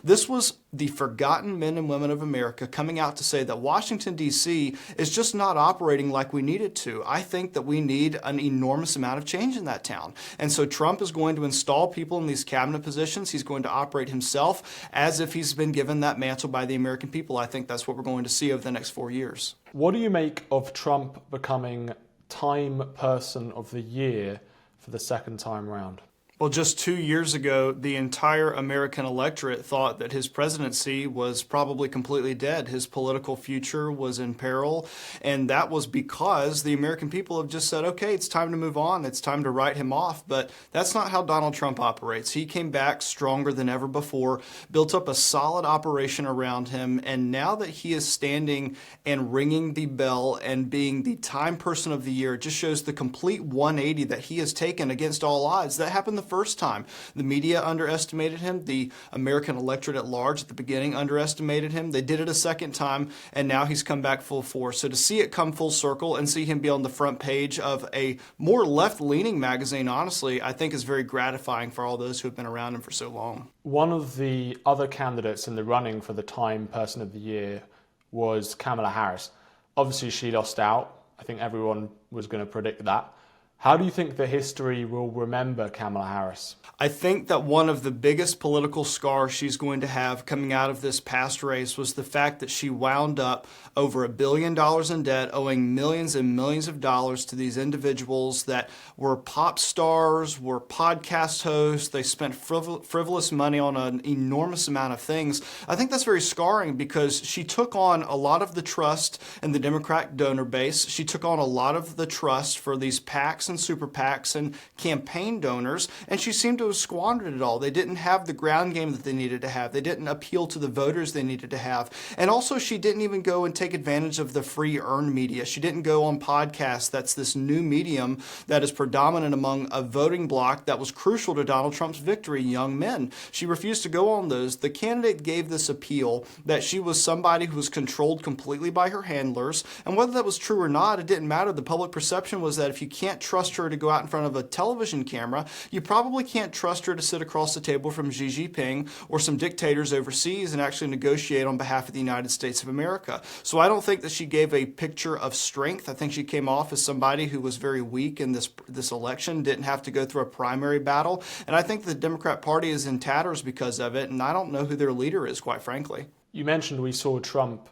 This was the forgotten men and women of America coming out to say that Washington, D.C. is just not operating like we need it to. I think that we need an enormous amount of change in that town. And so Trump is going to install people in these cabinet positions. He's going to operate himself as if he's been given that mantle by the American people. I think that's what we're going to see over the next 4 years. What do you make of Trump becoming Time Person of the Year for the second time round? Well, just 2 years ago, the entire American electorate thought that his presidency was probably completely dead. His political future was in peril, and that was because the American people have just said, okay, it's time to move on. It's time to write him off. But that's not how Donald Trump operates. He came back stronger than ever before, built up a solid operation around him, and now that he is standing and ringing the bell and being the Time Person of the Year, it just shows the complete 180 that he has taken against all odds. That happened the first time. The media underestimated him. The American electorate at large at the beginning underestimated him. They did it a second time, and now he's come back full force. So to see it come full circle and see him be on the front page of a more left-leaning magazine, honestly, I think is very gratifying for all those who have been around him for so long. One of the other candidates in the running for the Time Person of the Year was Kamala Harris. Obviously, she lost out. I think everyone was going to predict that. How do you think the history will remember Kamala Harris? I think that one of the biggest political scars she's going to have coming out of this past race was the fact that she wound up over $1 billion in debt, owing millions and millions of dollars to these individuals that were pop stars, were podcast hosts. They spent frivolous money on an enormous amount of things. I think that's very scarring because she took on a lot of the trust in the Democratic donor base. She took on a lot of the trust for these PACs and super PACs and campaign donors, and she seemed to have squandered it all. They didn't have the ground game that they needed to have. They didn't appeal to the voters they needed to have. And also, she didn't even go and take advantage of the free earned media. She didn't go on podcasts. That's this new medium that is predominant among a voting bloc that was crucial to Donald Trump's victory, young men. She refused to go on those. The candidate gave this appeal that she was somebody who was controlled completely by her handlers, and whether that was true or not, it didn't matter. The public perception was that if you can't trust her to go out in front of a television camera, you probably can't trust her to sit across the table from Xi Jinping or some dictators overseas and actually negotiate on behalf of the United States of America. So I don't think that she gave a picture of strength. I think she came off as somebody who was very weak in this election, didn't have to go through a primary battle, and I think the Democrat Party is in tatters because of it, and I don't know who their leader is, quite frankly. You mentioned we saw Trump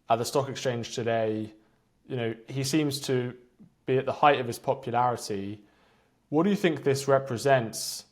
at the stock exchange today. He seems to be at the height of his popularity. What do you think this represents?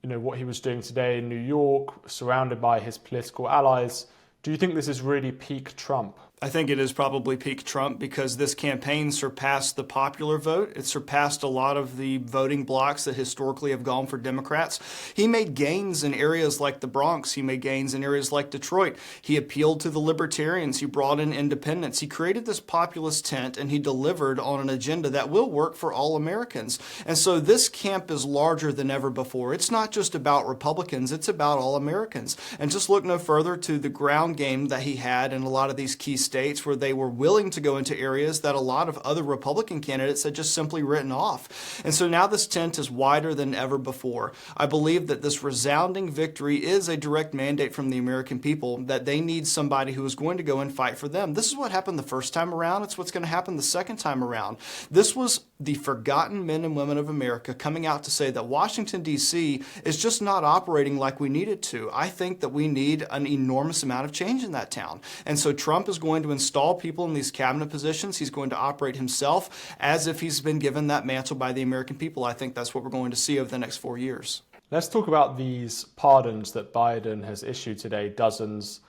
What he was doing today in New York, surrounded by his political allies. Do you think this is really peak Trump? I think it is probably peak Trump because this campaign surpassed the popular vote. It surpassed a lot of the voting blocs that historically have gone for Democrats. He made gains in areas like the Bronx. He made gains in areas like Detroit. He appealed to the libertarians. He brought in independents. He created this populist tent, and he delivered on an agenda that will work for all Americans. And so this camp is larger than ever before. It's not just about Republicans. It's about all Americans. And just look no further to the ground game that he had in a lot of these key states where they were willing to go into areas that a lot of other Republican candidates had just simply written off. And so now this tent is wider than ever before. I believe that this resounding victory is a direct mandate from the American people that they need somebody who is going to go and fight for them. This is what happened the first time around. It's what's going to happen the second time around. This was the forgotten men and women of America coming out to say that Washington, D.C. is just not operating like we need it to. I think that we need an enormous amount of change in that town. And so Trump is going to install people in these cabinet positions. He's going to operate himself as if he's been given that mantle by the American people. I think that's what we're going to see over the next 4 years. Let's talk about these pardons that Biden has issued today, dozens,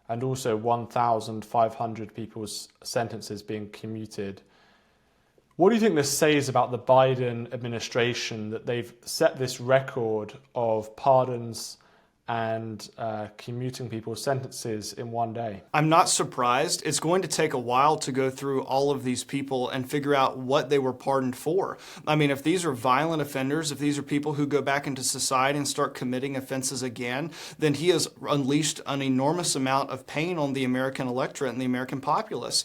and also 1,500 people's sentences being commuted. What do you think this says about the Biden administration, that they've set this record of pardons and commuting people's sentences in one day? I'm not surprised. It's going to take a while to go through all of these people and figure out what they were pardoned for. I mean, if these are violent offenders, if these are people who go back into society and start committing offenses again, then he has unleashed an enormous amount of pain on the American electorate and the American populace.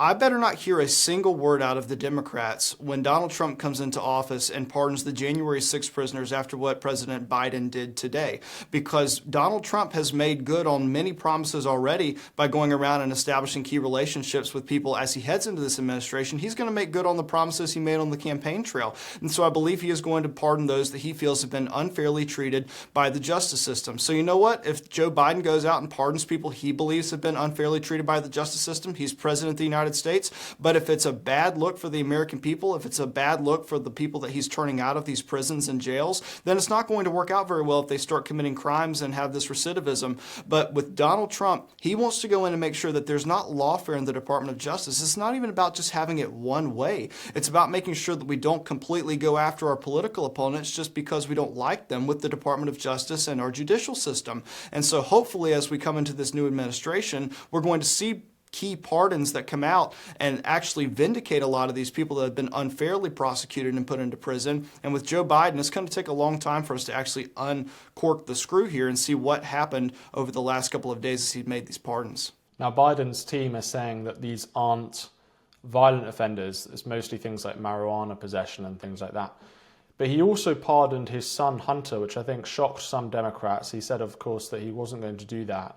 I better not hear a single word out of the Democrats when Donald Trump comes into office and pardons the January 6 prisoners after what President Biden did today. Because Donald Trump has made good on many promises already by going around and establishing key relationships with people as he heads into this administration. He's going to make good on the promises he made on the campaign trail. And so I believe he is going to pardon those that he feels have been unfairly treated by the justice system. So you know what? If Joe Biden goes out and pardons people he believes have been unfairly treated by the justice system, he's president of the United States. But if it's a bad look for the American people, if it's a bad look for the people that he's turning out of these prisons and jails, then it's not going to work out very well if they start committing crimes and have this recidivism. But with Donald Trump, he wants to go in and make sure that there's not lawfare in the Department of Justice. It's not even about just having it one way. It's about making sure that we don't completely go after our political opponents just because we don't like them with the Department of Justice and our judicial system. And so hopefully as we come into this new administration, we're going to see key pardons that come out and actually vindicate a lot of these people that have been unfairly prosecuted and put into prison. And with Joe Biden, it's going to take a long time for us to actually uncork the screw here and see what happened over the last couple of days as he made these pardons. Now, Biden's team is saying that these aren't violent offenders. It's mostly things like marijuana possession and things like that. But he also pardoned his son, Hunter, which I think shocked some Democrats. He said, of course, that he wasn't going to do that.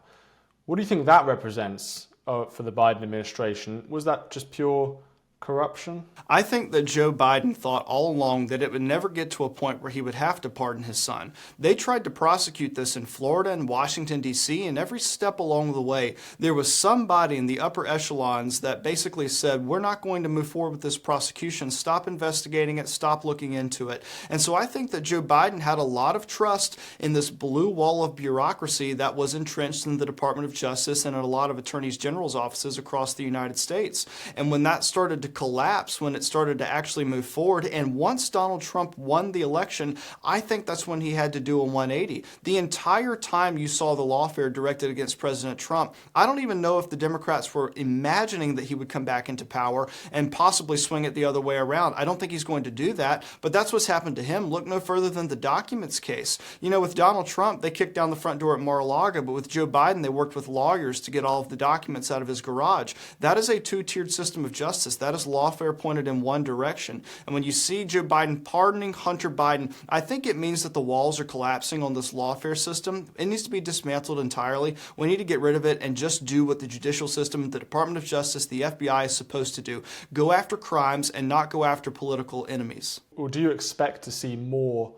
What do you think that represents for the Biden administration? Was that just pure corruption? I think that Joe Biden thought all along that it would never get to a point where he would have to pardon his son. They tried to prosecute this in Florida and Washington, D.C., and every step along the way, there was somebody in the upper echelons that basically said, we're not going to move forward with this prosecution. Stop investigating it. Stop looking into it. And so I think that Joe Biden had a lot of trust in this blue wall of bureaucracy that was entrenched in the Department of Justice and in a lot of attorneys general's offices across the United States. And when that started to collapse, when it started to actually move forward, and once Donald Trump won the election, I think that's when he had to do a 180. The entire time you saw the lawfare directed against President Trump, I don't even know if the Democrats were imagining that he would come back into power and possibly swing it the other way around. I don't think he's going to do that, but that's what's happened to him. Look no further than the documents case. You know, with Donald Trump, they kicked down the front door at Mar-a-Lago, but with Joe Biden, they worked with lawyers to get all of the documents out of his garage. That is a two-tiered system of justice. That is lawfare pointed in one direction. And when you see Joe Biden pardoning Hunter Biden, I think it means that the walls are collapsing on this lawfare system. It needs to be dismantled entirely. We need to get rid of it and just do what the judicial system, the Department of Justice, the FBI is supposed to do. Go after crimes and not go after political enemies. Or do you expect to see more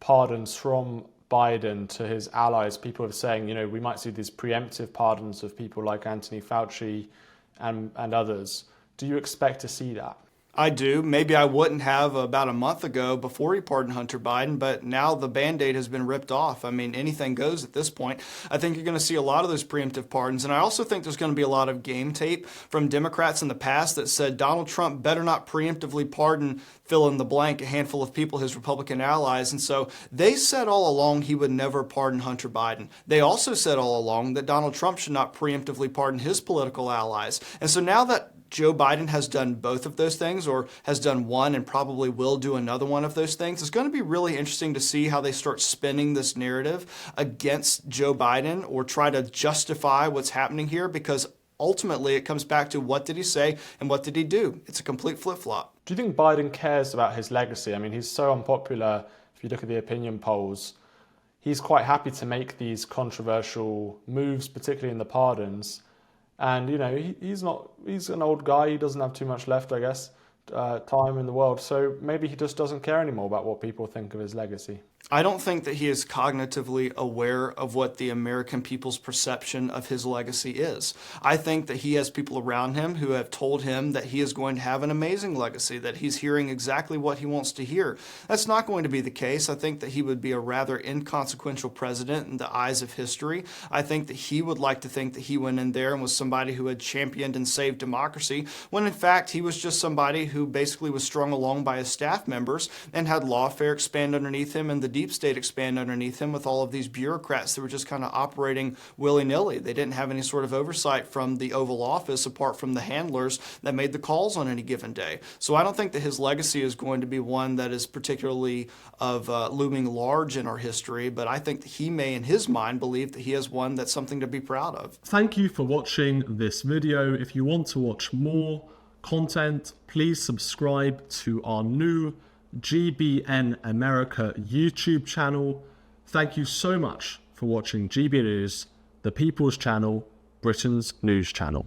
pardons from Biden to his allies? People are saying, you know, we might see these preemptive pardons of people like Anthony Fauci and others. Do you expect to see that? I do. Maybe I wouldn't have about a month ago before he pardoned Hunter Biden, but now the Band-Aid has been ripped off. I mean, anything goes at this point. I think you're going to see a lot of those preemptive pardons, and I also think there's going to be a lot of game tape from Democrats in the past that said Donald Trump better not preemptively pardon fill in the blank, a handful of people, his Republican allies. And so they said all along he would never pardon Hunter Biden. They also said all along that Donald Trump should not preemptively pardon his political allies. And so now that Joe Biden has done both of those things, or has done one and probably will do another one of those things, it's going to be really interesting to see how they start spinning this narrative against Joe Biden or try to justify what's happening here, because ultimately it comes back to what did he say and what did he do. It's a complete flip-flop. Do you think Biden cares about his legacy? I mean, he's so unpopular. If you look at the opinion polls, he's quite happy to make these controversial moves, particularly in the pardons. And, you know, he's an old guy. He doesn't have too much left, I guess, time in the world. So maybe he just doesn't care anymore about what people think of his legacy. I don't think that he is cognitively aware of what the American people's perception of his legacy is. I think that he has people around him who have told him that he is going to have an amazing legacy, that he's hearing exactly what he wants to hear. That's not going to be the case. I think that he would be a rather inconsequential president in the eyes of history. I think that he would like to think that he went in there and was somebody who had championed and saved democracy, when in fact he was just somebody who basically was strung along by his staff members and had lawfare expand underneath him and the deep state expand underneath him with all of these bureaucrats that were just kind of operating willy-nilly. They didn't have any sort of oversight from the Oval Office apart from the handlers that made the calls on any given day. So I don't think that his legacy is going to be one that is particularly of looming large in our history, but I think that he may, in his mind, believe that he has one that's something to be proud of. Thank you for watching this video. If you want to watch more content, please subscribe to our new GBN America YouTube channel. Thank you so much for watching GB News, the People's Channel, Britain's news channel.